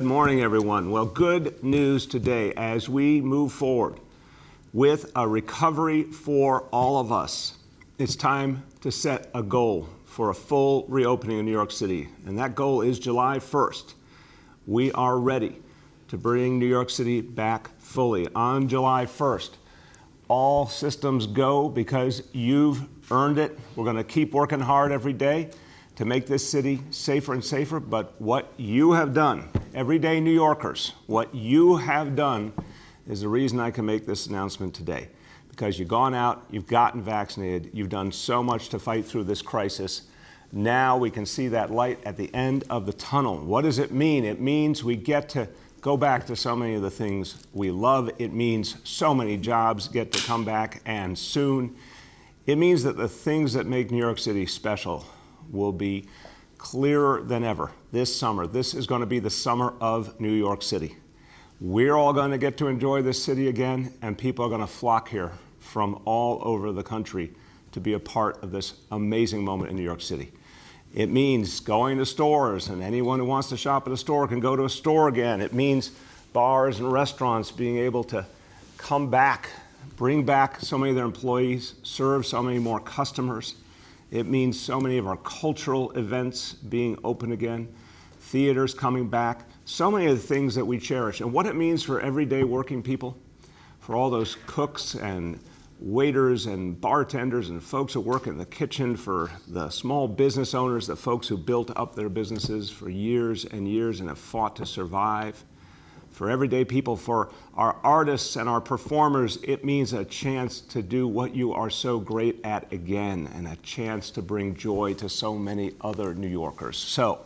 Good morning, everyone. Well, good news today as we move forward with a recovery for all of us. It's time to set a goal for a full reopening in New York City, and that goal is July 1st. We are ready to bring New York City back fully on July 1st. All systems go because you've earned it. We're going to keep working hard every day to make this city safer and safer, but what you have done, everyday New Yorkers, what you have done is the reason I can make this announcement today. Because you've gone out, you've gotten vaccinated, you've done so much to fight through this crisis. Now we can see that light at the end of the tunnel. What does it mean? It means we get to go back to so many of the things we love. It means so many jobs get to come back, and soon. It means that the things that make New York City special will be clearer than ever this summer. This is going to be the summer of New York City. We're all going to get to enjoy this city again, and people are going to flock here from all over the country to be a part of this amazing moment in New York City. It means going to stores, and anyone who wants to shop at a store can go to a store again. It means bars and restaurants being able to come back, bring back so many of their employees, serve so many more customers. It means so many of our cultural events being open again, theaters coming back, so many of the things that we cherish. And what it means for everyday working people, for all those cooks and waiters and bartenders and folks who work in the kitchen, for the small business owners, the folks who built up their businesses for years and years and have fought to survive. For everyday people, for our artists and our performers, it means a chance to do what you are so great at again, and a chance to bring joy to so many other New Yorkers. So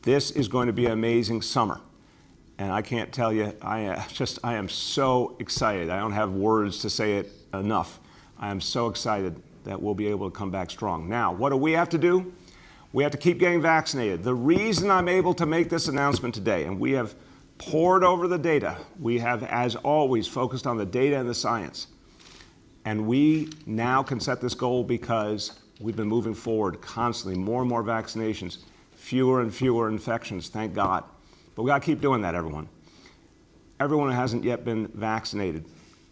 this is going to be an amazing summer. And I can't tell you, I am so excited. I don't have words to say it enough. I am so excited that we'll be able to come back strong. Now, what do we have to do? We have to keep getting vaccinated. The reason I'm able to make this announcement today, and we have pored over the data. We have, as always, focused on the data and the science. And we now can set this goal because we've been moving forward constantly. More and more vaccinations, fewer and fewer infections, thank God. But we got to keep doing that, everyone. Everyone who hasn't yet been vaccinated,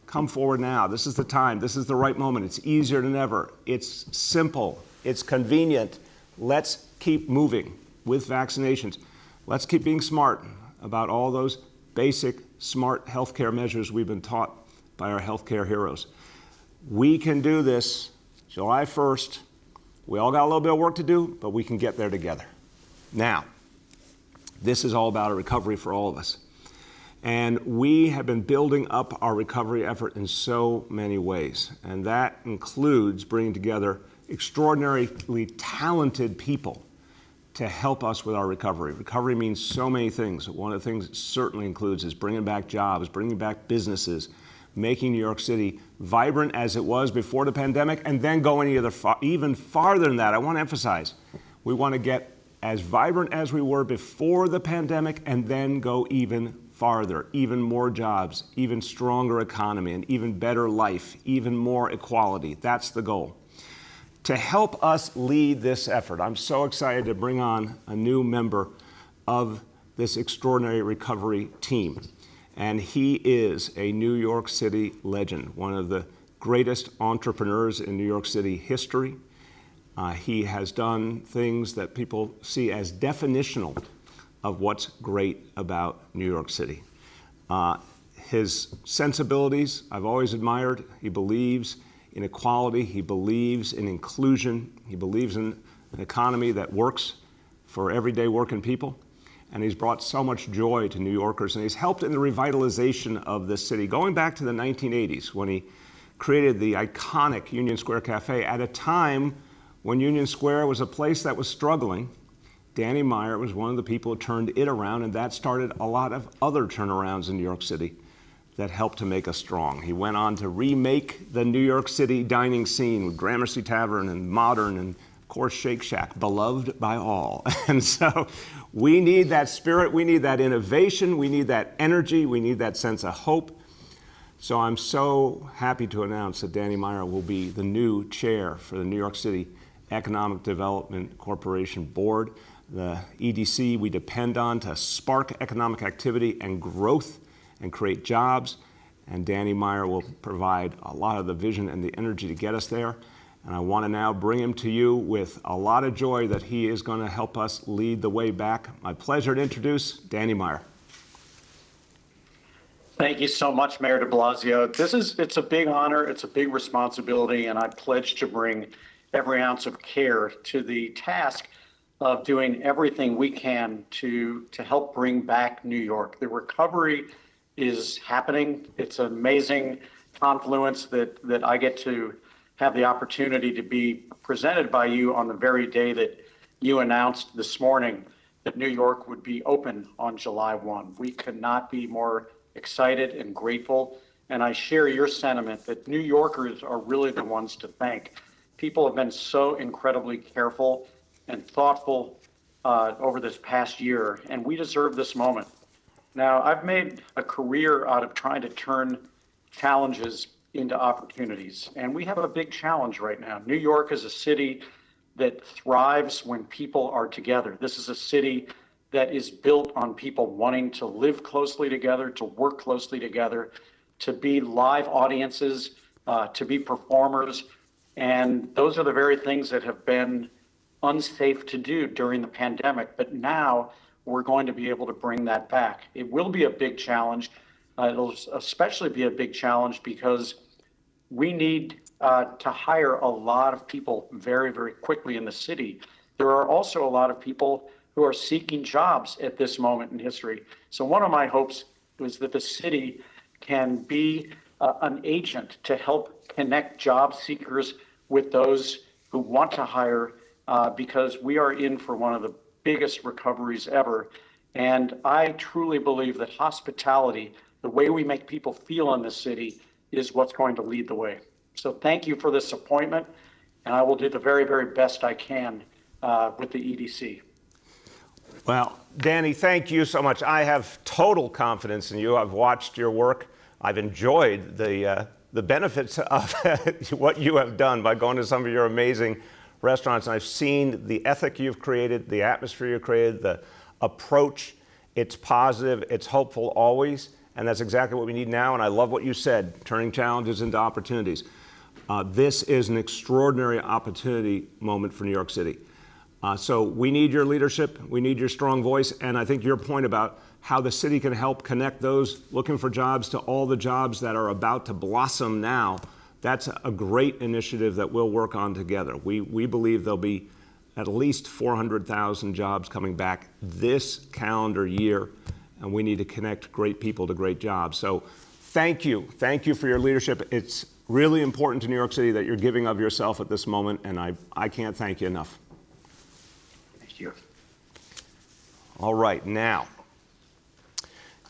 come forward now. This is the time. This is the right moment. It's easier than ever. It's simple. It's convenient. Let's keep moving with vaccinations. Let's keep being smart about all those basic, smart healthcare measures we've been taught by our healthcare heroes. We can do this July 1st. We all got a little bit of work to do, but we can get there together. Now, this is all about a recovery for all of us. And we have been building up our recovery effort in so many ways. And that includes bringing together extraordinarily talented people to help us with our recovery. Recovery means so many things. One of the things it certainly includes is bringing back jobs, bringing back businesses, making New York City vibrant as it was before the pandemic, and then going even farther than that. I want to emphasize, we want to get as vibrant as we were before the pandemic, and then go even farther, even more jobs, even stronger economy, and even better life, even more equality. That's the goal. To help us lead this effort, I'm so excited to bring on a new member of this extraordinary recovery team. And he is a New York City legend, one of the greatest entrepreneurs in New York City history. He has done things that people see as definitional of what's great about New York City. His sensibilities, I've always admired. He believes in equality, he believes in inclusion, he believes in an economy that works for everyday working people, and he's brought so much joy to New Yorkers, and he's helped in the revitalization of this city, going back to the 1980s when he created the iconic Union Square Cafe at a time when Union Square was a place that was struggling. Danny Meyer was one of the people who turned it around, and that started a lot of other turnarounds in New York City that helped to make us strong. He went on to remake the New York City dining scene with Gramercy Tavern and Modern and, of course, Shake Shack, beloved by all. And so we need that spirit, we need that innovation, we need that energy, we need that sense of hope. So I'm so happy to announce that Danny Meyer will be the new chair for the New York City Economic Development Corporation Board. the EDC we depend on to spark economic activity and growth and create jobs. And Danny Meyer will provide a lot of the vision and the energy to get us there. And I want to now bring him to you with a lot of joy that he is going to help us lead the way back. My pleasure to introduce Danny Meyer. Thank you so much, Mayor de Blasio. It's a big honor, it's a big responsibility, and I pledge to bring every ounce of care to the task of doing everything we can to help bring back New York. The recovery is happening. It's an amazing confluence that I get to have the opportunity to be presented by you on the very day that you announced this morning that New York would be open on July 1. We could not be more excited and grateful, and I share your sentiment that New Yorkers are really the ones to thank. People have been so incredibly careful and thoughtful over this past year, and we deserve this moment. Now, I've made a career out of trying to turn challenges into opportunities, and we have a big challenge right now. New York is a city that thrives when people are together. This is a city that is built on people wanting to live closely together, to work closely together, to be live audiences, to be performers. And those are the very things that have been unsafe to do during the pandemic. But now we're going to be able to bring that back. It will be a big challenge. It'll especially be a big challenge because we need to hire a lot of people very, very quickly in the city. There are also a lot of people who are seeking jobs at this moment in history. So one of my hopes was that the city can be an agent to help connect job seekers with those who want to hire, because we are in for one of the biggest recoveries ever. And I truly believe that hospitality, the way we make people feel in this city, is what's going to lead the way. So thank you for this appointment, and I will do the very, very best I can with the EDC. Well, Danny, thank you so much. I have total confidence in you. I've watched your work. I've enjoyed the benefits of what you have done by going to some of your amazing restaurants. And I've seen the ethic you've created, the atmosphere you've created, the approach. It's positive, it's hopeful always, and that's exactly what we need now. And I love what you said, turning challenges into opportunities. This is an extraordinary opportunity moment for New York City. So we need your leadership, we need your strong voice, and I think your point about how the city can help connect those looking for jobs to all the jobs that are about to blossom now, that's a great initiative that we'll work on together. We believe there'll be at least 400,000 jobs coming back this calendar year, and we need to connect great people to great jobs. So thank you for your leadership. It's really important to New York City that you're giving of yourself at this moment, and I can't thank you enough. You. All right, now,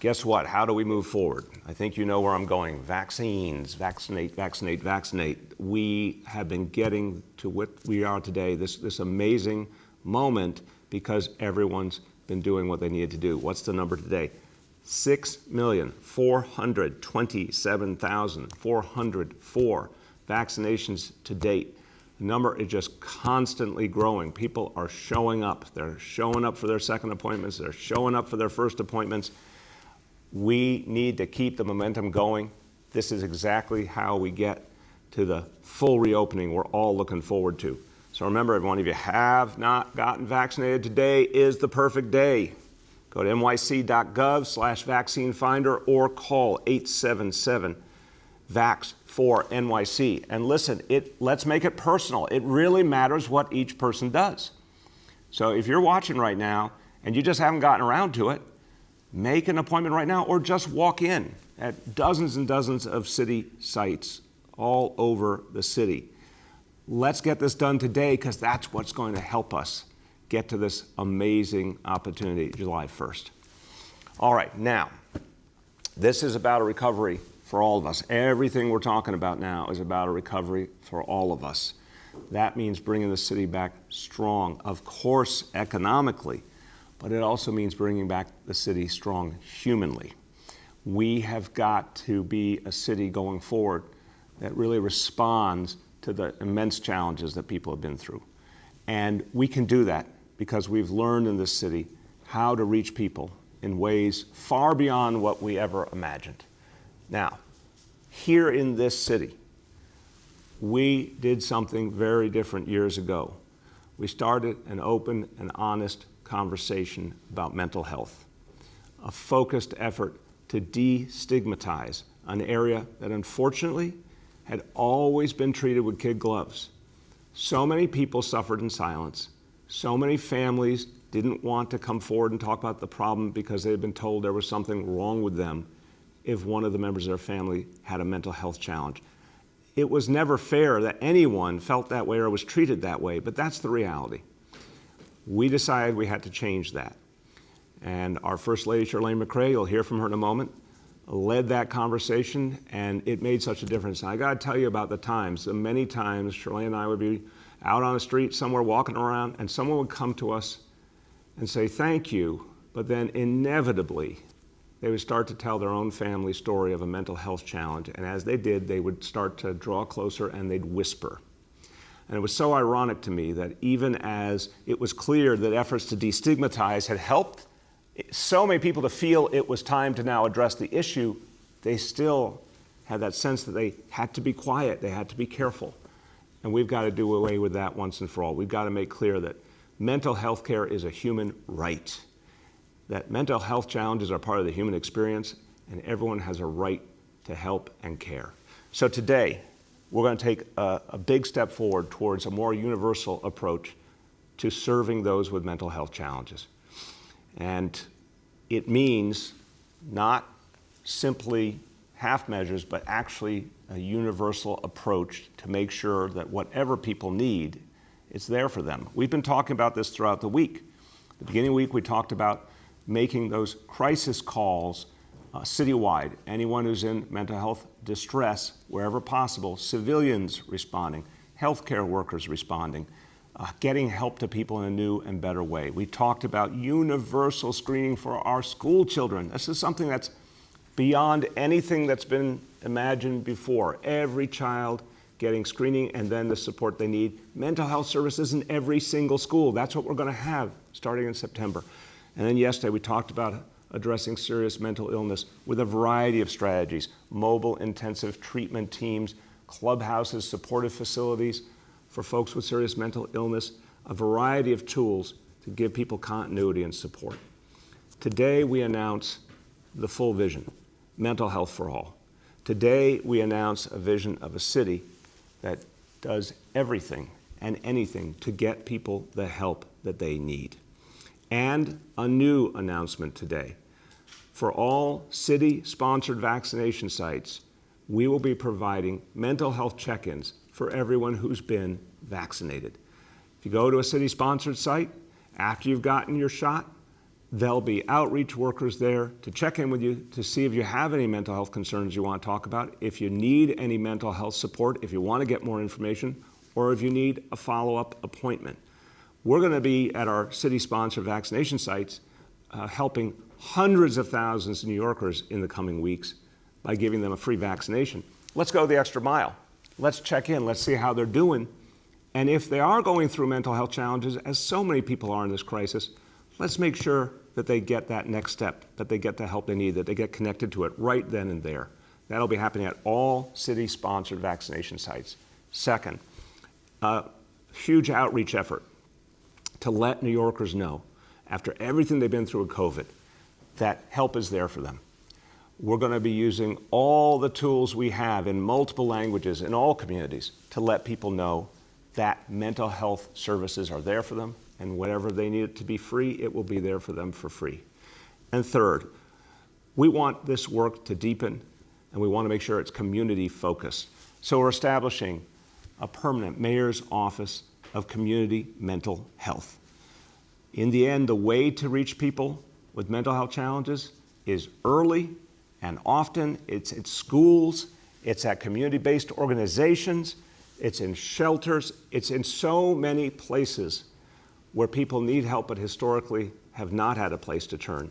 guess what? How do we move forward? I think you know where I'm going. Vaccines, vaccinate, vaccinate, vaccinate. We have been getting to what we are today, this amazing moment, because everyone's been doing what they needed to do. What's the number today? 6,427,404 vaccinations to date. The number is just constantly growing. People are showing up. They're showing up for their second appointments. They're showing up for their first appointments. We need to keep the momentum going. This is exactly how we get to the full reopening we're all looking forward to. So remember, everyone, if you have not gotten vaccinated, today is the perfect day. Go to nyc.gov/vaccine finder or call 877-VAX4NYC. And listen, let's make it personal. It really matters what each person does. So if you're watching right now and you just haven't gotten around to it, make an appointment right now or just walk in at dozens and dozens of city sites all over the city. Let's get this done today, because that's what's going to help us get to this amazing opportunity July 1st. All right, now, this is about a recovery for all of us. Everything we're talking about now is about a recovery for all of us. That means bringing the city back strong, of course, economically, but it also means bringing back the city strong humanly. We have got to be a city going forward that really responds to the immense challenges that people have been through. And we can do that because we've learned in this city how to reach people in ways far beyond what we ever imagined. Now, here in this city, we did something very different years ago. We started an open and honest conversation about mental health, a focused effort to destigmatize an area that unfortunately had always been treated with kid gloves. So many people suffered in silence. So many families didn't want to come forward and talk about the problem because they had been told there was something wrong with them if one of the members of their family had a mental health challenge. It was never fair that anyone felt that way or was treated that way, but that's the reality. We decided we had to change that. And our First Lady, Charlene McCray, you'll hear from her in a moment, led that conversation, and it made such a difference. And I gotta tell you about the times, the many times Charlene and I would be out on the street somewhere walking around, and someone would come to us and say thank you, but then inevitably they would start to tell their own family story of a mental health challenge, and as they did, they would start to draw closer and they'd whisper. And it was so ironic to me that even as it was clear that efforts to destigmatize had helped so many people to feel it was time to now address the issue, they still had that sense that they had to be quiet, they had to be careful. And we've got to do away with that once and for all. We've got to make clear that mental health care is a human right, that mental health challenges are part of the human experience, and everyone has a right to help and care. So today, we're going to take a big step forward towards a more universal approach to serving those with mental health challenges. And it means not simply half measures, but actually a universal approach to make sure that whatever people need, it's there for them. We've been talking about this throughout the week. At the beginning of the week, we talked about making those crisis calls citywide. Anyone who's in mental health distress, wherever possible, civilians responding, healthcare workers responding, getting help to people in a new and better way. We talked about universal screening for our school children. This is something that's beyond anything that's been imagined before. Every child getting screening and then the support they need. Mental health services in every single school. That's what we're going to have starting in September. And then yesterday we talked about addressing serious mental illness with a variety of strategies: mobile intensive treatment teams, clubhouses, supportive facilities for folks with serious mental illness, a variety of tools to give people continuity and support. Today we announce the full vision, mental health for all. Today we announce a vision of a city that does everything and anything to get people the help that they need. And a new announcement today. For all city-sponsored vaccination sites, we will be providing mental health check-ins for everyone who's been vaccinated. If you go to a city-sponsored site, after you've gotten your shot, there'll be outreach workers there to check in with you to see if you have any mental health concerns you want to talk about, if you need any mental health support, if you want to get more information, or if you need a follow-up appointment. We're going to be at our city-sponsored vaccination sites helping hundreds of thousands of New Yorkers in the coming weeks by giving them a free vaccination. Let's go the extra mile. Let's check in. Let's see how they're doing. And if they are going through mental health challenges, as so many people are in this crisis, let's make sure that they get that next step, that they get the help they need, that they get connected to it right then and there. That'll be happening at all city-sponsored vaccination sites. Second, a huge outreach effort to let New Yorkers know, after everything they've been through with COVID, that help is there for them. We're going to be using all the tools we have in multiple languages in all communities to let people know that mental health services are there for them, and whatever they need it to be free, it will be there for them for free. And third, we want this work to deepen, and we want to make sure it's community focused. So we're establishing a permanent mayor's office of community mental health. In the end, the way to reach people with mental health challenges is early and often. It's at schools, it's at community-based organizations, it's in shelters, it's in so many places where people need help but historically have not had a place to turn.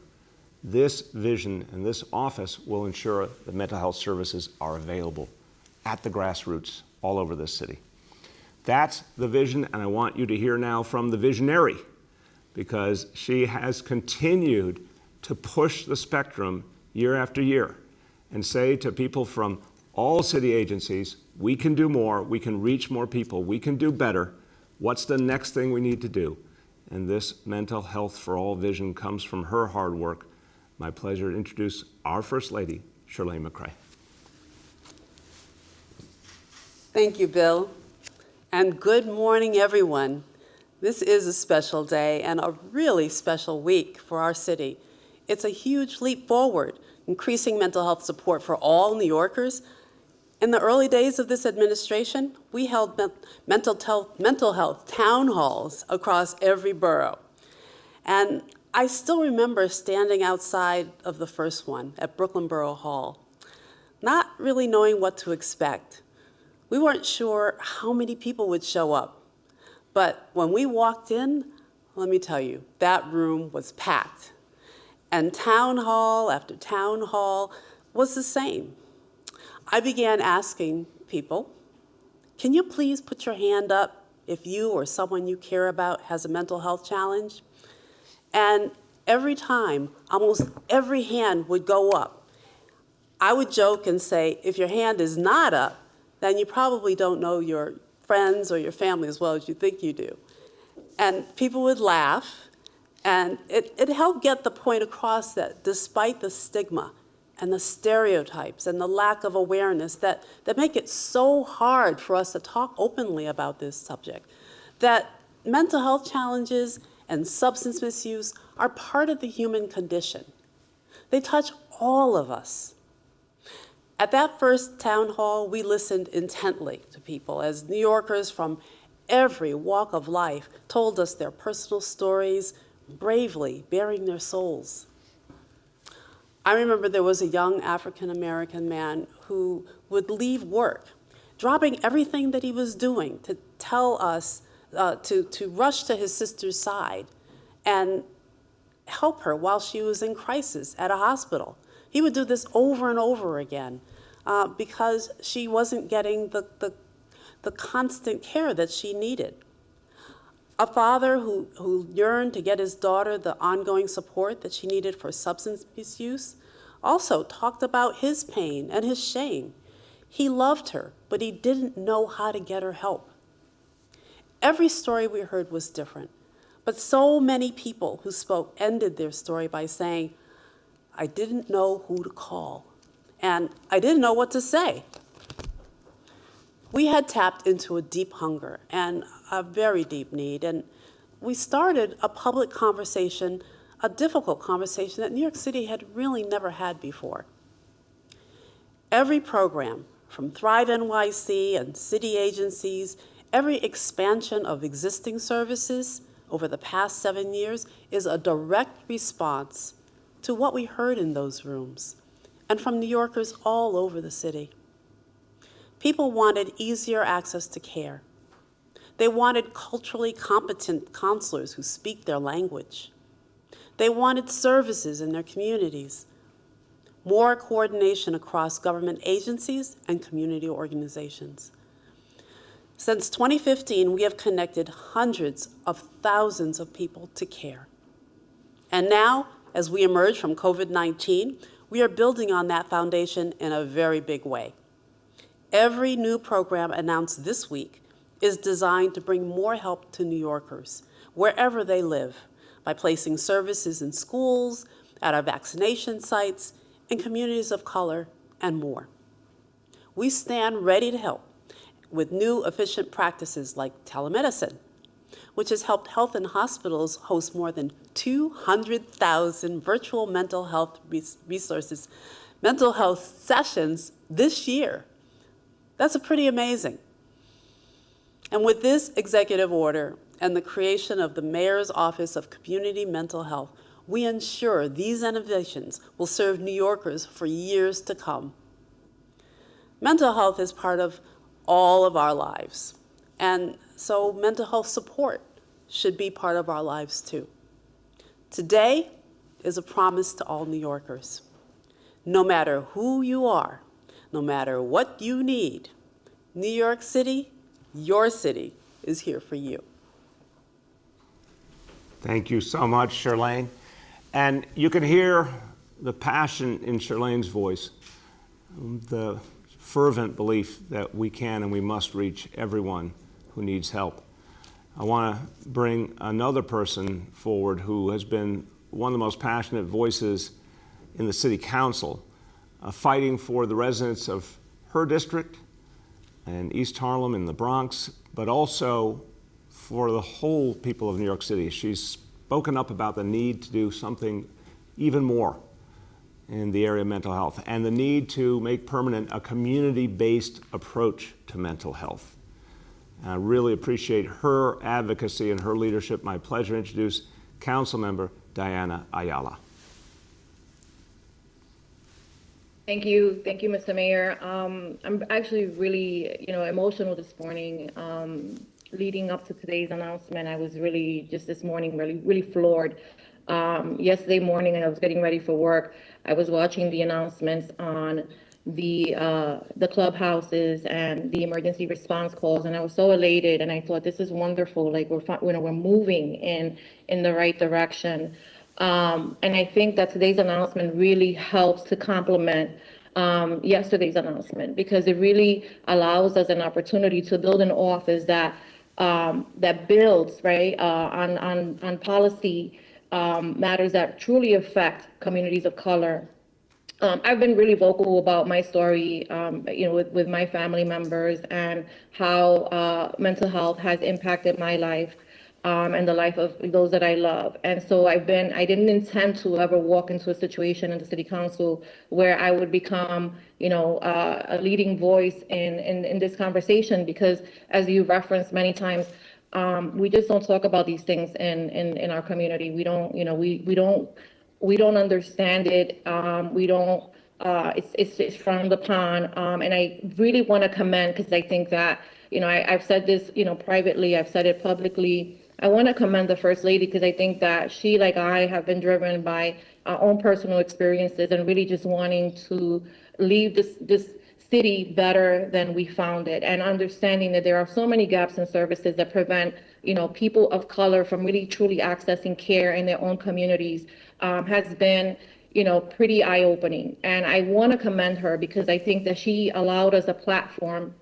This vision and this office will ensure that mental health services are available at the grassroots all over this city. That's the vision, and I want you to hear now from the visionary, because she has continued to push the spectrum year after year and say to people from all city agencies, we can do more, we can reach more people, we can do better. What's the next thing we need to do? And this Mental Health for All vision comes from her hard work. My pleasure to introduce our First Lady, Shirley McCray. Thank you, Bill. And good morning, everyone. This is a special day and a really special week for our city. It's a huge leap forward, increasing mental health support for all New Yorkers. In the early days of this administration, we held mental health town halls across every borough. And I still remember standing outside of the first one at Brooklyn Borough Hall, not really knowing what to expect. We weren't sure how many people would show up. But when we walked in, let me tell you, that room was packed. And town hall after town hall was the same. I began asking people, can you please put your hand up if you or someone you care about has a mental health challenge? And every time, almost every hand would go up. I would joke and say, if your hand is not up, then you probably don't know your friends or your family as well as you think you do. And people would laugh, and it helped get the point across that despite the stigma and the stereotypes and the lack of awareness that make it so hard for us to talk openly about this subject, that mental health challenges and substance misuse are part of the human condition. They touch all of us. At that first town hall, we listened intently to people as New Yorkers from every walk of life told us their personal stories, bravely bearing their souls. I remember there was a young African-American man who would leave work, dropping everything that he was doing to tell us, to rush to his sister's side and help her while she was in crisis at a hospital. He would do this over and over again because she wasn't getting the constant care that she needed. A father who yearned to get his daughter the ongoing support that she needed for substance misuse also talked about his pain and his shame. He loved her, but he didn't know how to get her help. Every story we heard was different, but so many people who spoke ended their story by saying, I didn't know who to call, and I didn't know what to say. We had tapped into a deep hunger and a very deep need, and we started a public conversation, a difficult conversation that New York City had really never had before. Every program, from Thrive NYC and city agencies, every expansion of existing services over the past 7 years is a direct response to what we heard in those rooms and from New Yorkers all over the city. People wanted easier access to care. They wanted culturally competent counselors who speak their language. They wanted services in their communities, more coordination across government agencies and community organizations. Since 2015, we have connected hundreds of thousands of people to care. And now, as we emerge from COVID-19, we are building on that foundation in a very big way. Every new program announced this week is designed to bring more help to New Yorkers, wherever they live, by placing services in schools, at our vaccination sites, in communities of color, and more. We stand ready to help with new efficient practices like telemedicine, which has helped health and hospitals host more than 200,000 virtual mental health resources, mental health sessions this year. That's pretty amazing. And with this executive order and the creation of the Mayor's Office of Community Mental Health, we ensure these innovations will serve New Yorkers for years to come. Mental health is part of all of our lives, and so mental health support should be part of our lives too. Today is a promise to all New Yorkers. No matter who you are, no matter what you need, New York City, your city, is here for you. Thank you so much, Shirlane. And you can hear the passion in Shirlane's voice, the fervent belief that we can and we must reach everyone who needs help. I want to bring another person forward who has been one of the most passionate voices in the City Council, fighting for the residents of her district and East Harlem and the Bronx, but also for the whole people of New York City. She's spoken up about the need to do something even more in the area of mental health and the need to make permanent a community-based approach to mental health. I really appreciate her advocacy and her leadership. My pleasure to introduce Councilmember Diana Ayala. Thank you, Mr. Mayor. I'm actually really, emotional this morning. Leading up to today's announcement, I was really just this morning really floored. Yesterday morning, and I was getting ready for work, I was watching the announcements on the clubhouses and the emergency response calls, and I was so elated. And I thought, this is wonderful. Like we're moving in the right direction. And I think that today's announcement really helps to complement yesterday's announcement, because it really allows us an opportunity to build an office that builds on policy matters that truly affect communities of color. I've been really vocal about my story, with my family members and how mental health has impacted my life and the life of those that I love. And so I didn't intend to ever walk into a situation in the City Council where I would become, a leading voice in this conversation, because as you referenced many times, we just don't talk about these things in our community. We don't, we don't understand it. It's frowned upon. And I really want to commend, because I think that, I've said this, privately, I've said it publicly. I want to commend the First Lady, because I think that she, like I, have been driven by our own personal experiences and really just wanting to leave this city better than we found it, and understanding that there are so many gaps in services that prevent, people of color from really truly accessing care in their own communities, has been, pretty eye-opening. And I want to commend her, because I think that she allowed us a platform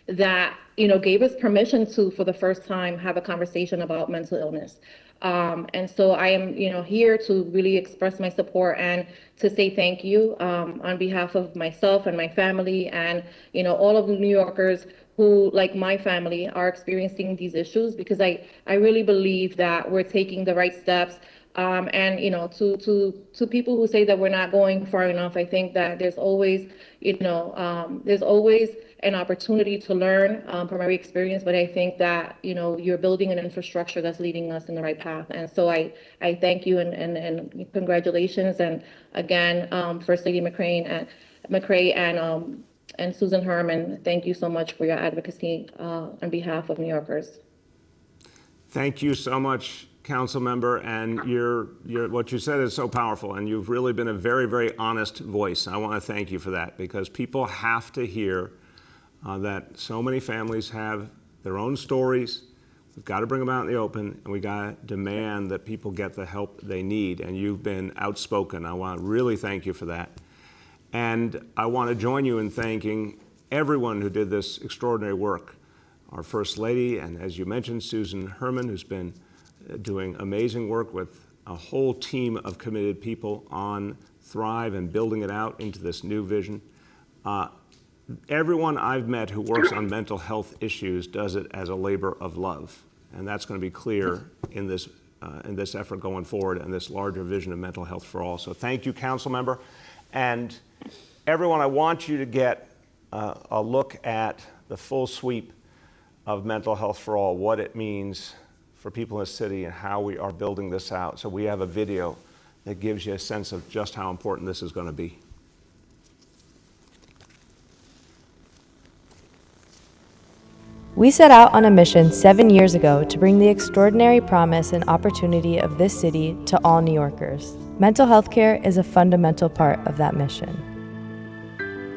that, gave us permission to, for the first time, have a conversation about mental illness. And so I am, here to really express my support and to say thank you on behalf of myself and my family and, all of the New Yorkers who, like my family, are experiencing these issues, because I really believe that we're taking the right steps. And, to people who say that we're not going far enough, I think that there's always, there's always an opportunity to learn from every experience. But I think that, you're building an infrastructure that's leading us in the right path. And so I thank you and congratulations. And again, First Lady McCray and Susan Herman, thank you so much for your advocacy on behalf of New Yorkers. Thank you so much, Council Member, and what you said is so powerful, and you've really been a very, very honest voice. I want to thank you for that, because people have to hear that so many families have their own stories. We've got to bring them out in the open, and we got to demand that people get the help they need, and you've been outspoken. I want to really thank you for that. And I want to join you in thanking everyone who did this extraordinary work. Our First Lady, and as you mentioned, Susan Herman, who's been doing amazing work with a whole team of committed people on Thrive and building it out into this new vision. Everyone I've met who works on mental health issues does it as a labor of love, and that's going to be clear in this effort going forward and this larger vision of mental health for all. So thank you, Council Member. And everyone, I want you to get a look at the full sweep of mental health for all, what it means for people in the city and how we are building this out. So we have a video that gives you a sense of just how important this is going to be. We set out on a mission 7 years ago to bring the extraordinary promise and opportunity of this city to all New Yorkers. Mental health care is a fundamental part of that mission.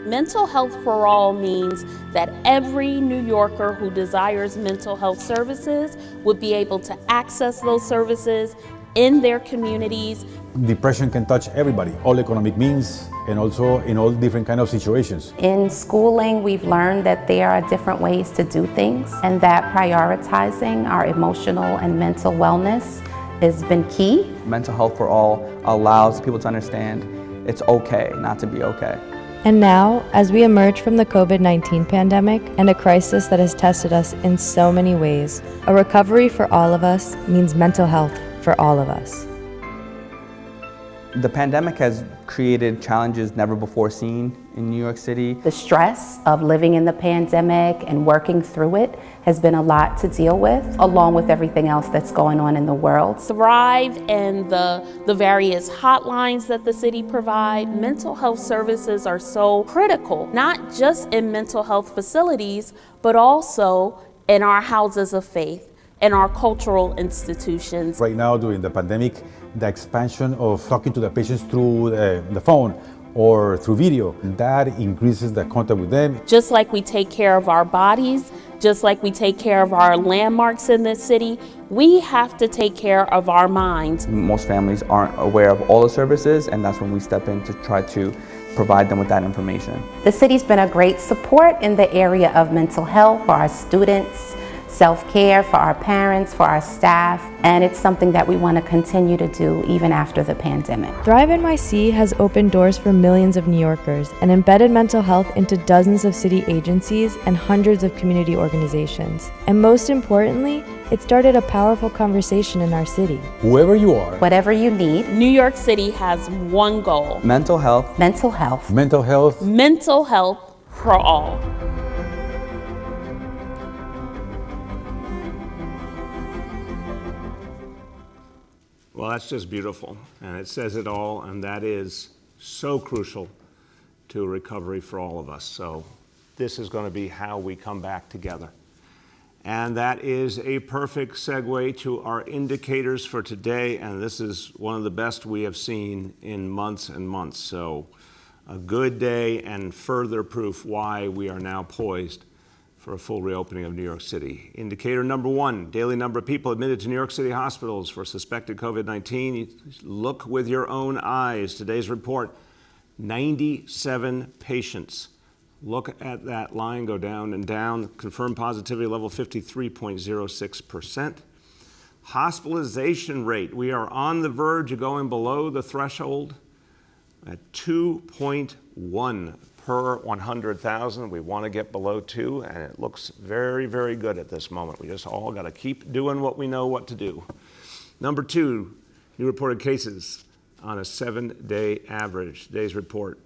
Mental health for all means that every New Yorker who desires mental health services would be able to access those services in their communities. Depression can touch everybody, all economic means, and also in all different kind of situations. In schooling, we've learned that there are different ways to do things and that prioritizing our emotional and mental wellness has been key. Mental health for all allows people to understand it's okay not to be okay. And now, as we emerge from the COVID-19 pandemic and a crisis that has tested us in so many ways, a recovery for all of us means mental health for all of us. The pandemic has created challenges never before seen in New York City. The stress of living in the pandemic and working through it has been a lot to deal with, along with everything else that's going on in the world. Thrive and the various hotlines that the city provide. Mental health services are so critical, not just in mental health facilities, but also in our houses of faith, in our cultural institutions. Right now, during the pandemic, the expansion of talking to the patients through the phone or through video, that increases the contact with them. Just like we take care of our bodies, just like we take care of our landmarks in this city, we have to take care of our minds. Most families aren't aware of all the services, and that's when we step in to try to provide them with that information. The city's been a great support in the area of mental health for our students, self-care for our parents, for our staff, and it's something that we want to continue to do even after the pandemic. Thrive NYC has opened doors for millions of New Yorkers and embedded mental health into dozens of city agencies and hundreds of community organizations. And most importantly, it started a powerful conversation in our city. Whoever you are, Whatever you need, New York City has one goal: Mental health. mental health. mental health. mental health for all. Well, that's just beautiful, and it says it all, and that is so crucial to recovery for all of us. So this is going to be how we come back together. And that is a perfect segue to our indicators for today, and this is one of the best we have seen in months and months. So a good day and further proof why we are now poised for a full reopening of New York City. Indicator number one, daily number of people admitted to New York City hospitals for suspected COVID-19. Look with your own eyes. Today's report, 97 patients. Look at that line go down and down. Confirmed positivity level 53.06%. Hospitalization rate, we are on the verge of going below the threshold at 2.1 per 100,000. We want to get below 2, and it looks very, very good at this moment. We just all got to keep doing what we know what to do. Number two, new reported cases on a 7-day average. Today's report,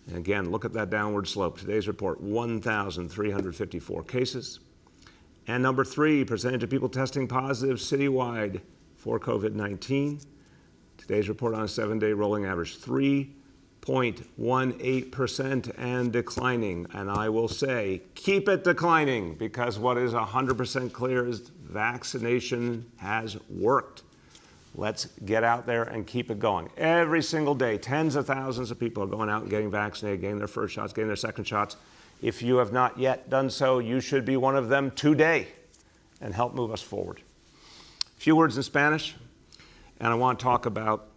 and again, look at that downward slope. Today's report, 1,354 cases. And number three, percentage of people testing positive citywide for COVID-19. Today's report on a 7-day rolling average, 3.18% and declining. And I will say, keep it declining, because what is 100% clear is vaccination has worked. Let's get out there and keep it going. Every single day, tens of thousands of people are going out and getting vaccinated, getting their first shots, getting their second shots. If you have not yet done so, you should be one of them today and help move us forward. A few words in Spanish, and I want to talk about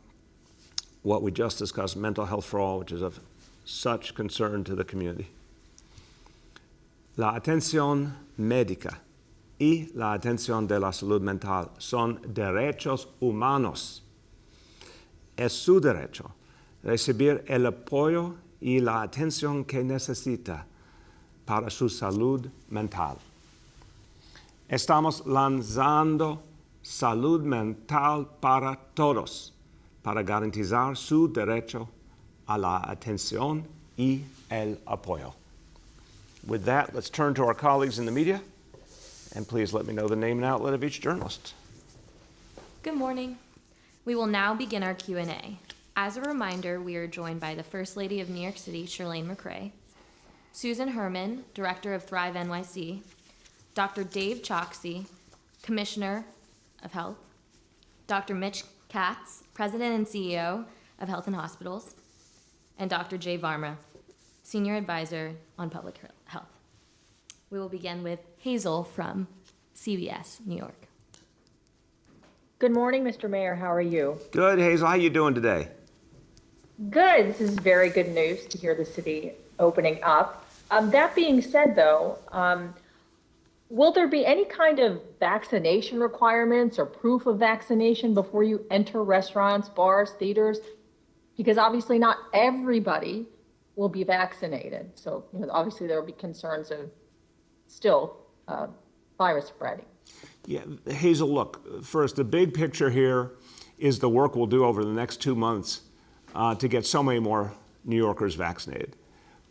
what we just discussed, mental health for all, which is of such concern to the community. La atención médica y la atención de la salud mental son derechos humanos. Es su derecho recibir el apoyo y la atención que necesita para su salud mental. Estamos lanzando salud mental para todos, para garantizar su derecho a la atención y el apoyo. With that, let's turn to our colleagues in the media, and please let me know the name and outlet of each journalist. Good morning. We will now begin our Q&A. As a reminder, we are joined by the First Lady of New York City, Chirlane McCray, Susan Herman, Director of Thrive NYC, Dr. Dave Choksi, Commissioner of Health, Dr. Mitch Katz, President and CEO of Health and Hospitals, and Dr. Jay Varma, Senior Advisor on Public Health. We will begin with Hazel from CBS New York. Good morning, Mr. Mayor. How are you? Good, Hazel. How you doing today? Good. This is very good news to hear the city opening up. That being said, though, will there be any kind of vaccination requirements or proof of vaccination before you enter restaurants, bars, theaters? Because obviously not everybody will be vaccinated. So, obviously there will be concerns of still virus spreading. Yeah, Hazel, look, first, the big picture here is the work we'll do over the next 2 months to get so many more New Yorkers vaccinated.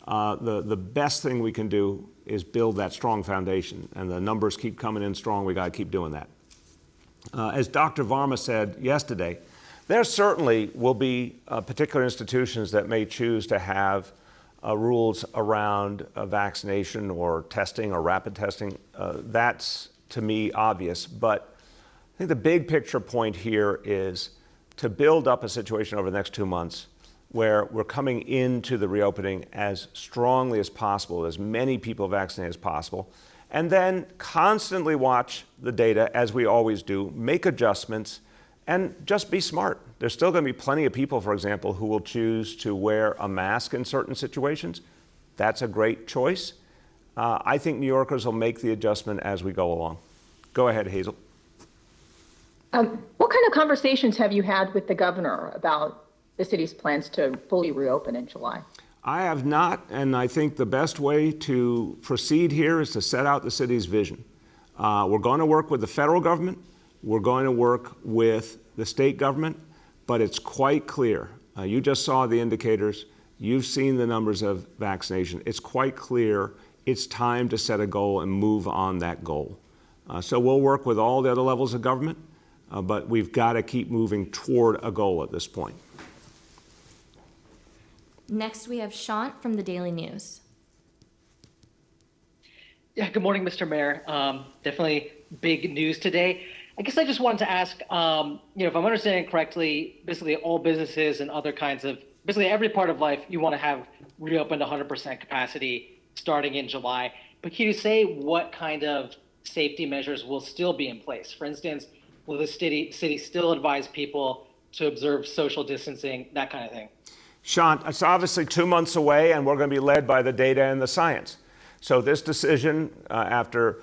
The best thing we can do is build that strong foundation, and the numbers keep coming in strong. We got to keep doing that. As Dr. Varma said yesterday, there certainly will be particular institutions that may choose to have rules around vaccination or testing or rapid testing. That's, to me, obvious. But I think the big picture point here is to build up a situation over the next 2 months where we're coming into the reopening as strongly as possible, as many people vaccinated as possible, and then constantly watch the data, as we always do, make adjustments, and just be smart. There's still going to be plenty of people, for example, who will choose to wear a mask in certain situations. That's a great choice. I think New Yorkers will make the adjustment as we go along. Go ahead, Hazel. What kind of conversations have you had with the governor about the city's plans to fully reopen in July? I have not, and I think the best way to proceed here is to set out the city's vision. We're going to work with the federal government. We're going to work with the state government, but it's quite clear. You just saw the indicators. You've seen the numbers of vaccination. It's quite clear it's time to set a goal and move on that goal. So we'll work with all the other levels of government, but we've got to keep moving toward a goal at this point. Next, we have Shant from the Daily News. Yeah, good morning, Mr. Mayor. Definitely big news today. I guess I just wanted to ask, if I'm understanding correctly, basically all businesses and other kinds of, basically every part of life, you want to have reopened 100% capacity starting in July. But can you say what kind of safety measures will still be in place? For instance, will the city still advise people to observe social distancing, that kind of thing? Shant, it's obviously 2 months away, and we're going to be led by the data and the science. So this decision, after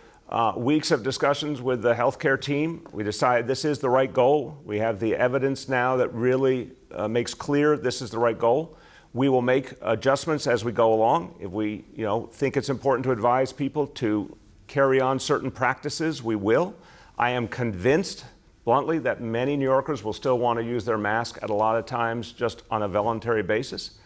weeks of discussions with the healthcare team, we decided this is the right goal. We have the evidence now that really makes clear this is the right goal. We will make adjustments as we go along. If we think it's important to advise people to carry on certain practices, we will. I am convinced, bluntly, that many New Yorkers will still want to use their mask at a lot of times just on a voluntary basis.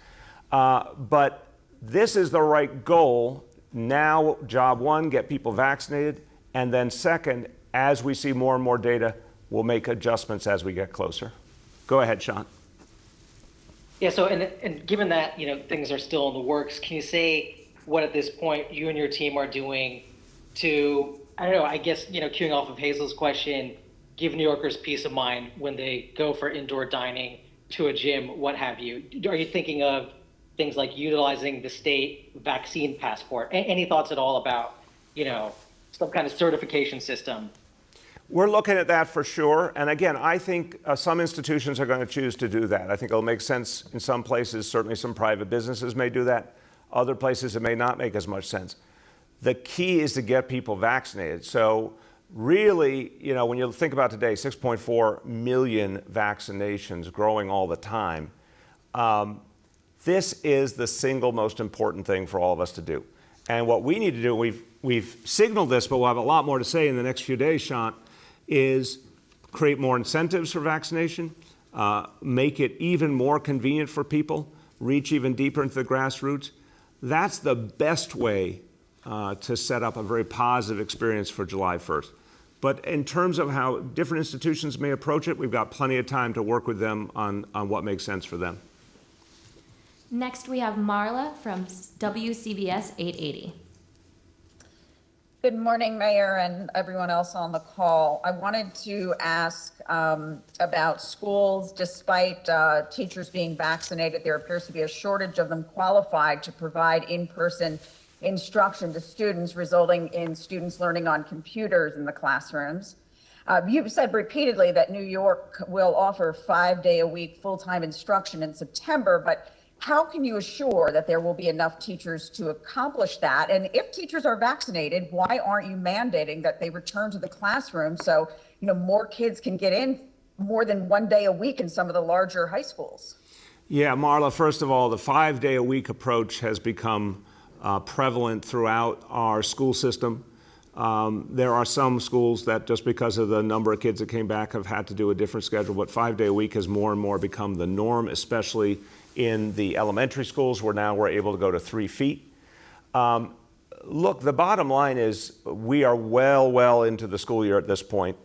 But this is the right goal. Now, job one, get people vaccinated. And then second, as we see more and more data, we'll make adjustments as we get closer. Go ahead, Sean. Yeah, so and given that, things are still in the works, can you say what at this point you and your team are doing to, I guess, queuing off of Hazel's question, give New Yorkers peace of mind when they go for indoor dining, to a gym, what have you? Are you thinking of things like utilizing the state vaccine passport? Any thoughts at all about, some kind of certification system? We're looking at that for sure. And again, I think some institutions are going to choose to do that. I think it'll make sense in some places. Certainly some private businesses may do that. Other places it may not make as much sense. The key is to get people vaccinated. So really, when you think about today, 6.4 million vaccinations growing all the time. This is the single most important thing for all of us to do. And what we need to do, we've signaled this, but we'll have a lot more to say in the next few days, Shant, is create more incentives for vaccination, make it even more convenient for people, reach even deeper into the grassroots. That's the best way to set up a very positive experience for July 1st. But in terms of how different institutions may approach it, we've got plenty of time to work with them on what makes sense for them. Next, we have Marla from WCBS 880. Good morning, Mayor, and everyone else on the call. I wanted to ask about schools. Despite teachers being vaccinated, there appears to be a shortage of them qualified to provide in-person instruction to students, resulting in students learning on computers in the classrooms. You've said repeatedly that New York will offer 5-day-a-week full-time instruction in September, but how can you assure that there will be enough teachers to accomplish that? And if teachers are vaccinated, why aren't you mandating that they return to the classroom so, more kids can get in more than 1 day a week in some of the larger high schools? Yeah, Marla, first of all, the 5-day-a-week approach has become prevalent throughout our school system. There are some schools that, just because of the number of kids that came back, have had to do a different schedule, but 5-day-a-week has more and more become the norm, especially in the elementary schools, where now we're able to go to 3 feet. Look, the bottom line is we are well into the school year at this point.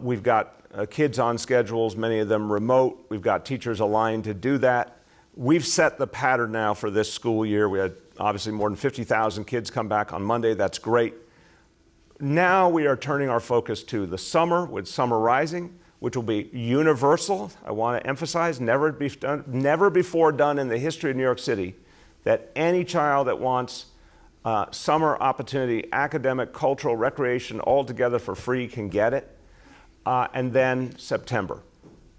We've got kids on schedules, many of them remote. We've got teachers aligned to do that. We've set the pattern now for this school year. We had obviously more than 50,000 kids come back on Monday. That's great. Now we are turning our focus to the summer with Summer Rising, which will be universal. I want to emphasize, never before done in the history of New York City, that any child that wants summer opportunity, academic, cultural, recreation, all together for free can get it. And then September.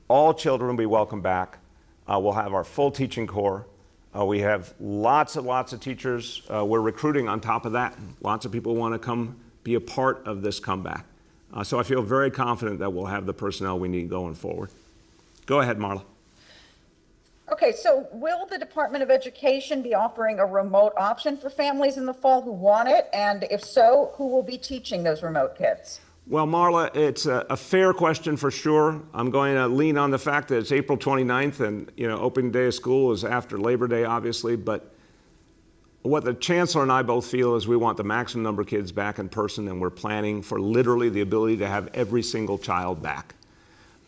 All children will be welcome back. We'll have our full teaching corps. We have lots of teachers. We're recruiting on top of that. Lots of people want to come be a part of this comeback. So I feel very confident that we'll have the personnel we need going forward. Go ahead, Marla. Okay, so will the Department of Education be offering a remote option for families in the fall who want it? And if so, who will be teaching those remote kids? Well, Marla, it's a fair question for sure. I'm going to lean on the fact that it's April 29th and, opening day of school is after Labor Day, obviously, but what the Chancellor and I both feel is we want the maximum number of kids back in person, and we're planning for literally the ability to have every single child back.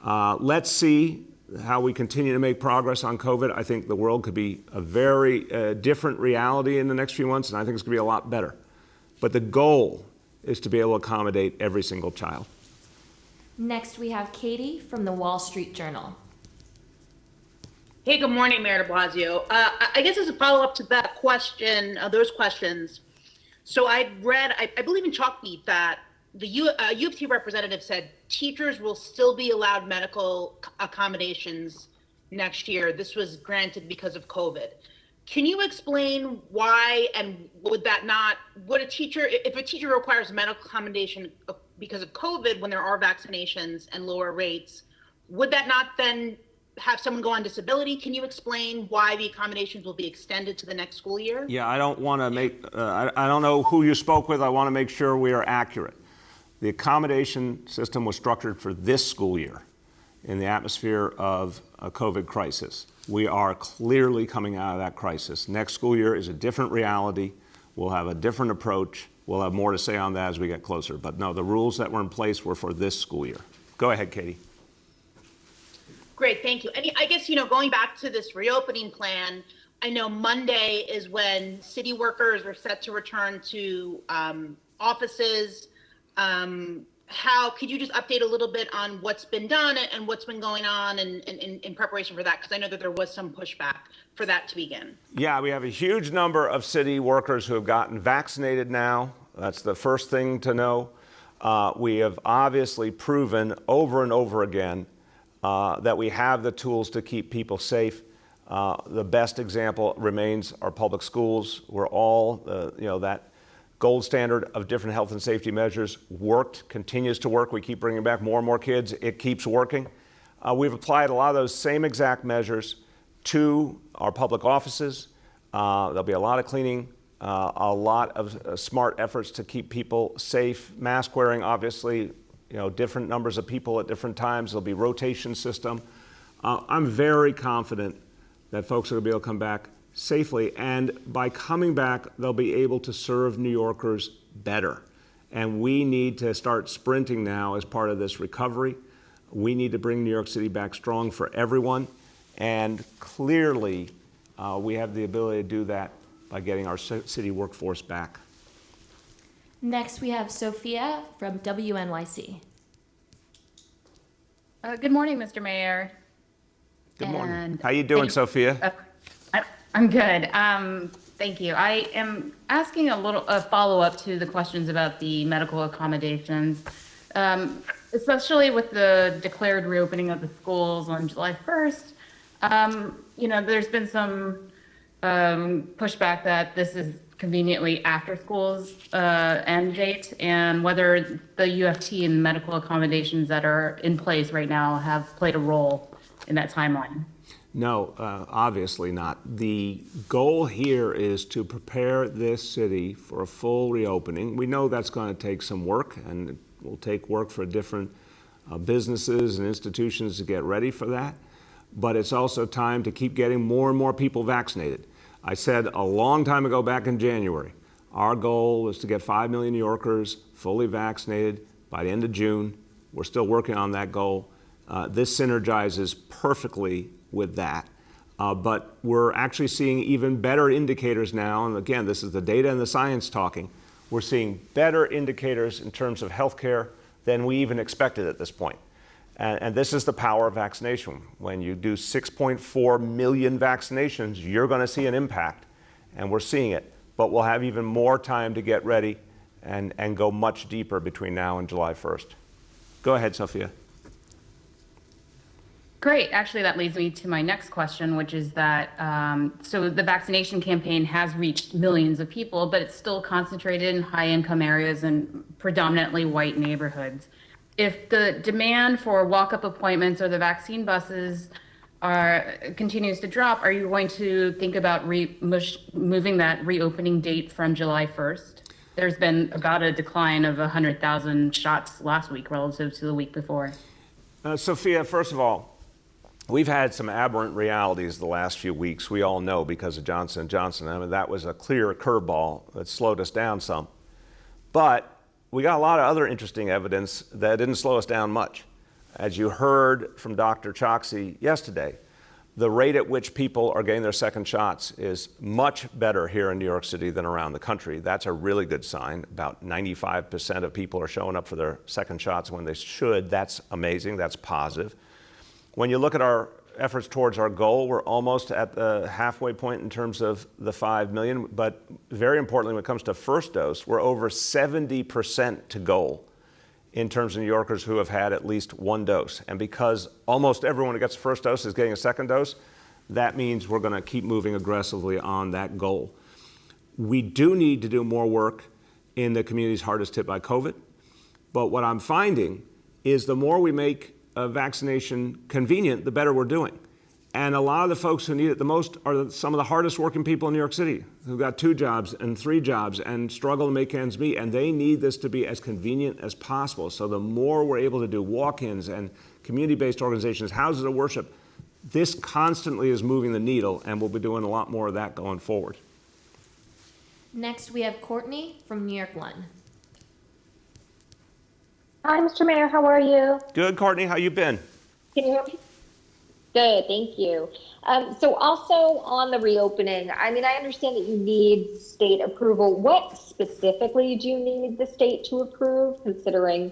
Let's see how we continue to make progress on COVID. I think the world could be a very different reality in the next few months, and I think it's going to be a lot better. But the goal is to be able to accommodate every single child. Next, we have Katie from the Wall Street Journal. Hey, good morning, Mayor de Blasio. I guess as a follow-up to that question, those questions. So I read, I believe in Chalkbeat, that the U of T representative said teachers will still be allowed medical accommodations next year. This was granted because of COVID. Can you explain why, and would a teacher, if a teacher requires medical accommodation because of COVID when there are vaccinations and lower rates, would that not then have someone go on disability? Can you explain why the accommodations will be extended to the next school year? Yeah, I don't want to make, I don't know who you spoke with. I want to make sure we are accurate. The accommodation system was structured for this school year in the atmosphere of a COVID crisis. We are clearly coming out of that crisis. Next school year is a different reality. We'll have a different approach. We'll have more to say on that as we get closer. But no, the rules that were in place were for this school year. Go ahead, Katie. Great, thank you. And I guess, going back to this reopening plan, I know Monday is when city workers are set to return to offices. How could you just update a little bit on what's been done and what's been going on in preparation for that? Because I know that there was some pushback for that to begin. Yeah, we have a huge number of city workers who have gotten vaccinated now. That's the first thing to know. We have obviously proven over and over again that we have the tools to keep people safe. The best example remains our public schools, where all that gold standard of different health and safety measures worked, continues to work. We keep bringing back more and more kids. It keeps working. We've applied a lot of those same exact measures to our public offices. There'll be a lot of cleaning, a lot of smart efforts to keep people safe. Mask wearing, obviously, different numbers of people at different times. There'll be rotation system. I'm very confident that folks are going to be able to come back safely, and by coming back, they'll be able to serve New Yorkers better. And we need to start sprinting now as part of this recovery. We need to bring New York City back strong for everyone, and clearly we have the ability to do that by getting our city workforce back. Next, we have Sophia from WNYC. Good morning, Mr. Mayor. Good morning. And How you doing, Sophia? I'm good. Thank you. I am asking a follow-up to the questions about the medical accommodations, especially with the declared reopening of the schools on July 1st. There's been some pushback that this is conveniently after school's end date, and whether the UFT and medical accommodations that are in place right now have played a role in that timeline. No, obviously not. The goal here is to prepare this city for a full reopening. We know that's going to take some work, and it will take work for different businesses and institutions to get ready for that. But it's also time to keep getting more and more people vaccinated. I said a long time ago, back in January, our goal was to get 5 million New Yorkers fully vaccinated by the end of June. We're still working on that goal. This synergizes perfectly with that. But we're actually seeing even better indicators now. And again, this is the data and the science talking. We're seeing better indicators in terms of healthcare than we even expected at this point. And this is the power of vaccination. When you do 6.4 million vaccinations, you're going to see an impact. And we're seeing it. But we'll have even more time to get ready and go much deeper between now and July 1st. Go ahead, Sophia. Great. Actually, that leads me to my next question, which is that, so the vaccination campaign has reached millions of people, but it's still concentrated in high-income areas and predominantly white neighborhoods. If the demand for walk-up appointments or the vaccine buses continues to drop, are you going to think about moving that reopening date from July 1st? There's been about a decline of 100,000 shots last week relative to the week before. Sophia, first of all, we've had some aberrant realities the last few weeks. We all know because of Johnson & Johnson. I mean, that was a clear curveball that slowed us down some. But we got a lot of other interesting evidence that didn't slow us down much. As you heard from Dr. Choksi yesterday, the rate at which people are getting their second shots is much better here in New York City than around the country. That's a really good sign. About 95% of people are showing up for their second shots when they should. That's amazing. That's positive. When you look at our efforts towards our goal, we're almost at the halfway point in terms of the 5 million. But very importantly, when it comes to first dose, we're over 70% to goal in terms of New Yorkers who have had at least one dose. And because almost everyone who gets the first dose is getting a second dose, that means we're going to keep moving aggressively on that goal. We do need to do more work in the communities hardest hit by COVID. But what I'm finding is the more we make vaccination convenient, the better we're doing. And a lot of the folks who need it the most are some of the hardest working people in New York City who've got 2 jobs and 3 jobs and struggle to make ends meet. And they need this to be as convenient as possible. So the more we're able to do walk-ins and community-based organizations, houses of worship, this constantly is moving the needle, and we'll be doing a lot more of that going forward. Next, we have Courtney from New York 1. Hi, Mr. Mayor. How are you? Good, Courtney. How you been? Can you hear me? Good, thank you. So also on the reopening, I mean, I understand that you need state approval. What specifically do you need the state to approve, considering,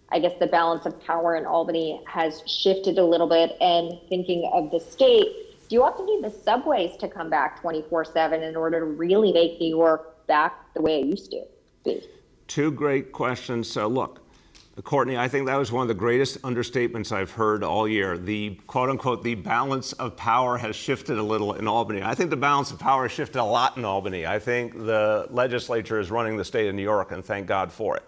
I guess, the balance of power in Albany has shifted a little bit? And thinking of the state, do you also need the subways to come back 24/7 in order to really make New York back the way it used to be? 2 great questions. So look, Courtney, I think that was one of the greatest understatements I've heard all year. The quote unquote, the balance of power has shifted a little in Albany. I think the balance of power has shifted a lot in Albany. I think the legislature is running the state of New York, and thank God for it.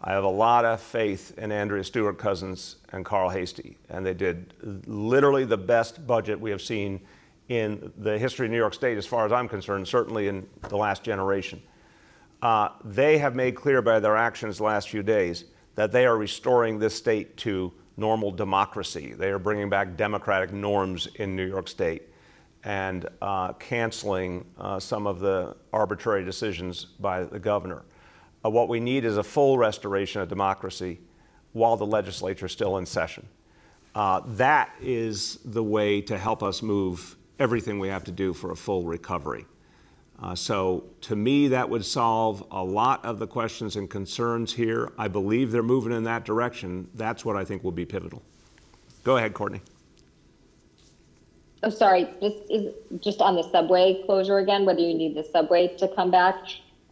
I have a lot of faith in Andrea Stewart Cousins and Carl Hastie, and they did literally the best budget we have seen in the history of New York State, as far as I'm concerned, certainly in the last generation. They have made clear by their actions the last few days that they are restoring this state to normal democracy. They are bringing back democratic norms in New York State and canceling some of the arbitrary decisions by the governor. What we need is a full restoration of democracy while the legislature is still in session. That is the way to help us move everything we have to do for a full recovery. So to me, that would solve a lot of the questions and concerns here. I believe they're moving in that direction. That's what I think will be pivotal. Go ahead, Courtney. I'm sorry, this is just on the subway closure again, whether you need the subway to come back.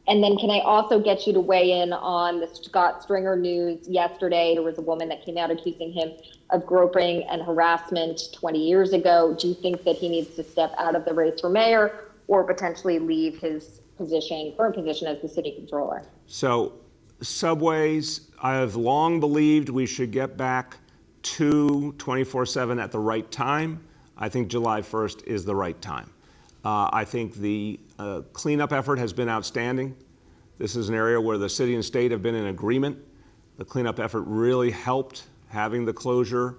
And then can I also get you to weigh in on the Scott Stringer news yesterday? There was a woman that came out accusing him of groping and harassment 20 years ago. Do you think that he needs to step out of the race for mayor or potentially leave his current position as the city controller? So subways, I have long believed we should get back to 24/7 at the right time. I think July 1st is the right time. I think the cleanup effort has been outstanding. This is an area where the city and state have been in agreement. The cleanup effort really helped. Having the closure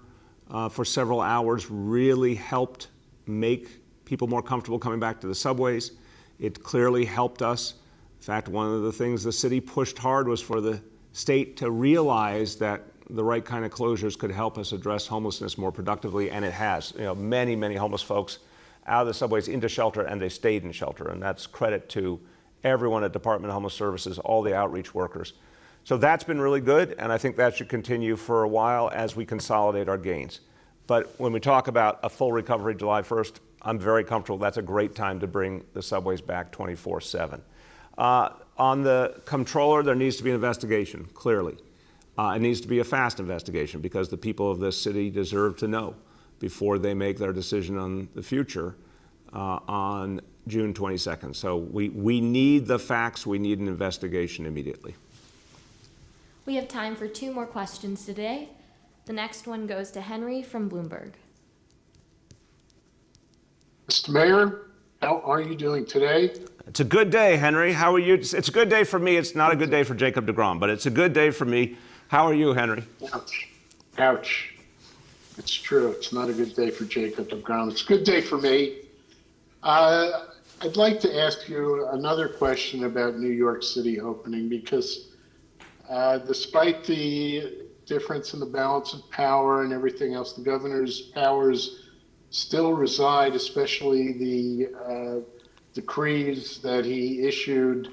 for several hours really helped make people more comfortable coming back to the subways. It clearly helped us. In fact, one of the things the city pushed hard was for the state to realize that the right kind of closures could help us address homelessness more productively, and it has. Many, many homeless folks out of the subways into shelter, and they stayed in shelter, and that's credit to everyone at Department of Homeless Services, all the outreach workers. So that's been really good, and I think that should continue for a while as we consolidate our gains. But when we talk about a full recovery July 1st, I'm very comfortable. That's a great time to bring the subways back 24/7. On the comptroller, there needs to be an investigation, clearly. It needs to be a fast investigation because the people of this city deserve to know before they make their decision on the future on June 22nd. So we need the facts. We need an investigation immediately. We have time for 2 more questions today. The next one goes to Henry from Bloomberg. Mr. Mayor, how are you doing today? It's a good day, Henry. How are you? It's a good day for me. It's not a good day for Jacob deGrom, but it's a good day for me. How are you, Henry? Ouch. Ouch. It's true. It's not a good day for Jacob deGrom. It's a good day for me. I'd like to ask you another question about New York City opening because despite the difference in the balance of power and everything else, the governor's powers still reside, especially the decrees that he issued.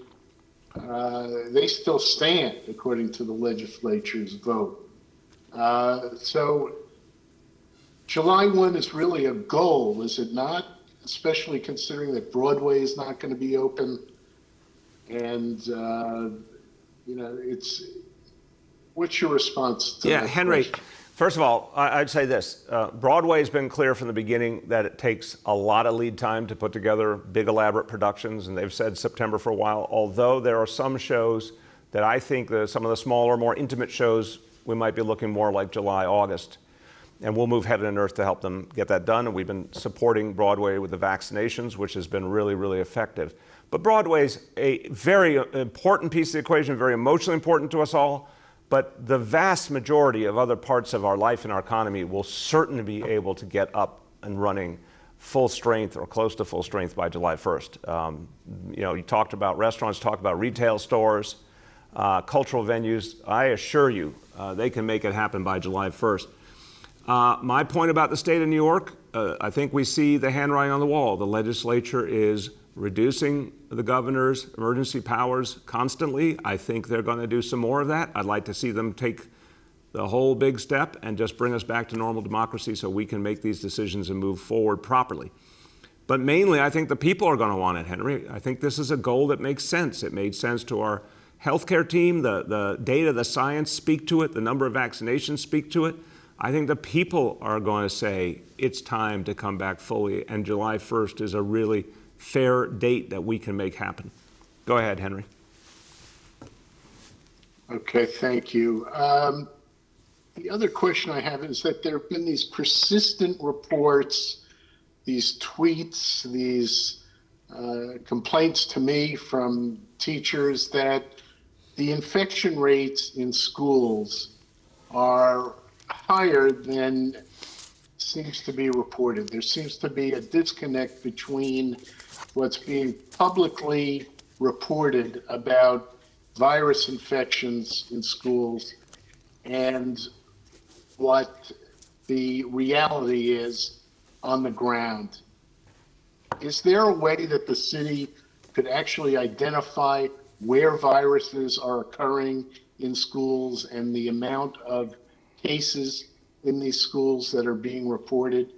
They still stand according to the legislature's vote. So July 1 is really a goal, is it not? Especially considering that Broadway is not going to be open. And, what's your response to that Henry, question? first of all, I'd say this. Broadway's been clear from the beginning that it takes a lot of lead time to put together big, elaborate productions, and they've said September for a while, although there are some shows that I think some of the smaller, more intimate shows, we might be looking more like July, August. And we'll move heaven and earth to help them get that done. And we've been supporting Broadway with the vaccinations, which has been really, really effective. But Broadway's a very important piece of the equation, very emotionally important to us all. But the vast majority of other parts of our life and our economy will certainly be able to get up and running full strength or close to full strength by July 1st. You talked about restaurants, talked about retail stores, cultural venues. I assure you, they can make it happen by July 1st. My point about the state of New York, I think we see the handwriting on the wall. The legislature is reducing the governor's emergency powers constantly. I think they're going to do some more of that. I'd like to see them take the whole big step and just bring us back to normal democracy so we can make these decisions and move forward properly. But mainly, I think the people are going to want it, Henry. I think this is a goal that makes sense. It made sense to our healthcare team. The data, the science speak to it. The number of vaccinations speak to it. I think the people are going to say it's time to come back fully, and July 1st is a really fair date that we can make happen. Go ahead, Henry. Okay, thank you. The other question I have is that there have been these persistent reports, these tweets, these complaints to me from teachers that the infection rates in schools are higher than seems to be reported. There seems to be a disconnect between what's being publicly reported about virus infections in schools and what the reality is on the ground. Is there a way that the city could actually identify where viruses are occurring in schools and the amount of cases in these schools that are being reported?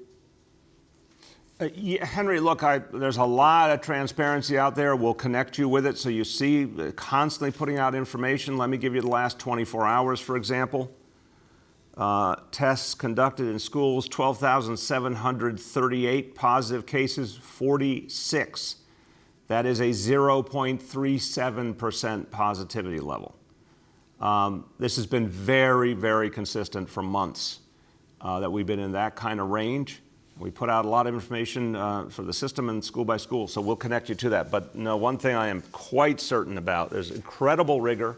Yeah, Henry, look, there's a lot of transparency out there. We'll connect you with it so you see constantly putting out information. Let me give you the last 24 hours, for example. Tests conducted in schools, 12,738 positive cases, 46. That is a 0.37% positivity level. This has been very, very consistent for months that we've been in that kind of range. We put out a lot of information for the system and school by school, so we'll connect you to that. But no, one thing I am quite certain about, there's incredible rigor.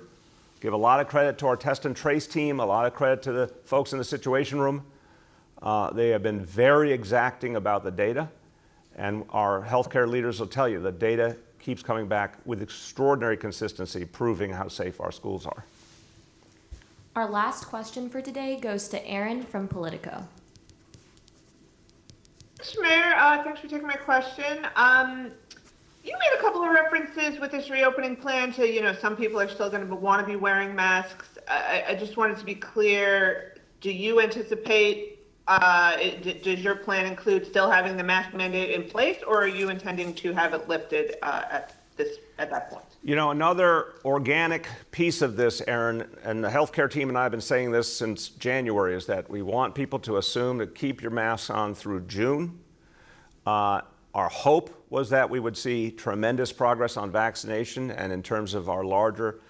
Give a lot of credit to our test and trace team, a lot of credit to the folks in the Situation Room. They have been very exacting about the data, and our healthcare leaders will tell you the data keeps coming back with extraordinary consistency, proving how safe our schools are. Our last question for today goes to Aaron from Politico. Mr. Mayor, thanks for taking my question. You made a couple of references with this reopening plan to, some people are still going to want to be wearing masks. I just wanted to be clear, do you anticipate, does your plan include still having the mask mandate in place, or are you intending to have it lifted at that point? Another organic piece of this, Aaron, and the healthcare team and I have been saying this since January, is that we want people to assume to keep your masks on through June. Our hope was that we would see tremendous progress on vaccination, and in terms of our larger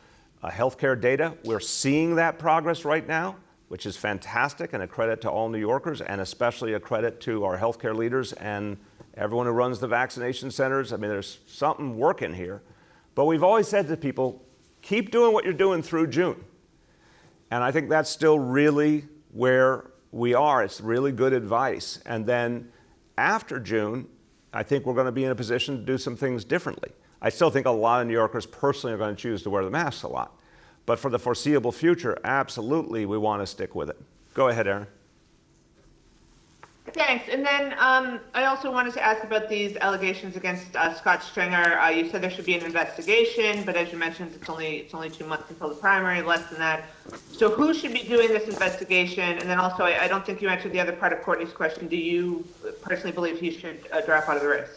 healthcare data, we're seeing that progress right now, which is fantastic, and a credit to all New Yorkers, and especially a credit to our healthcare leaders and everyone who runs the vaccination centers. I mean, there's something working here. But we've always said to people, keep doing what you're doing through June. And I think that's still really where we are. It's really good advice. And then after June, I think we're going to be in a position to do some things differently. I still think a lot of New Yorkers personally are going to choose to wear the masks a lot. But for the foreseeable future, absolutely, we want to stick with it. Go ahead, Aaron. Thanks. And then I also wanted to ask about these allegations against Scott Stringer. You said there should be an investigation, but as you mentioned, it's only 2 months until the primary, less than that. So who should be doing this investigation? And then also, I don't think you answered the other part of Courtney's question. Do you personally believe he should drop out of the race?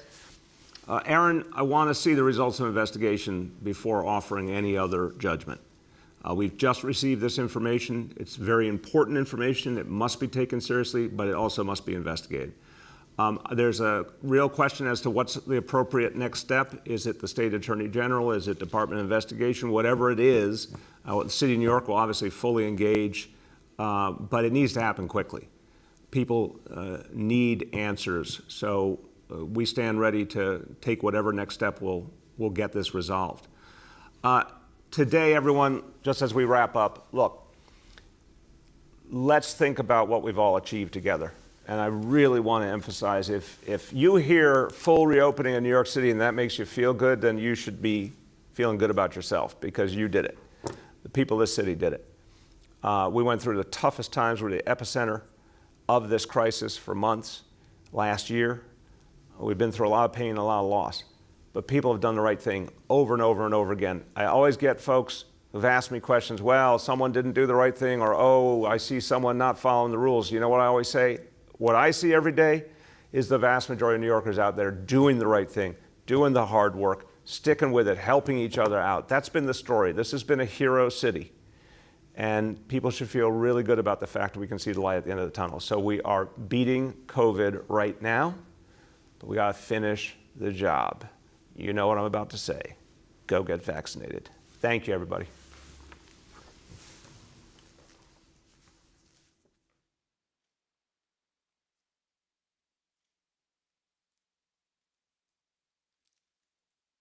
Aaron, I want to see the results of the investigation before offering any other judgment. We've just received this information. It's very important information. It must be taken seriously, but it also must be investigated. There's a real question as to what's the appropriate next step. Is it the State Attorney General? Is it Department of Investigation? Whatever it is, the City of New York will obviously fully engage, but it needs to happen quickly. People need answers, so we stand ready to take whatever next step will get this resolved. Today, everyone, just as we wrap up, look, let's think about what we've all achieved together. And I really want to emphasize, if you hear full reopening in New York City and that makes you feel good, then you should be feeling good about yourself because you did it. The people of this city did it. We went through the toughest times. We're the epicenter of this crisis for months last year. We've been through a lot of pain and a lot of loss. But people have done the right thing over and over and over again. I always get folks who've asked me questions, well, someone didn't do the right thing, or, oh, I see someone not following the rules. You know what I always say? What I see every day is the vast majority of New Yorkers out there doing the right thing, doing the hard work, sticking with it, helping each other out. That's been the story. This has been a hero city. And people should feel really good about the fact that we can see the light at the end of the tunnel. So we are beating COVID right now, but we got to finish the job. You know what I'm about to say. Go get vaccinated. Thank you, everybody.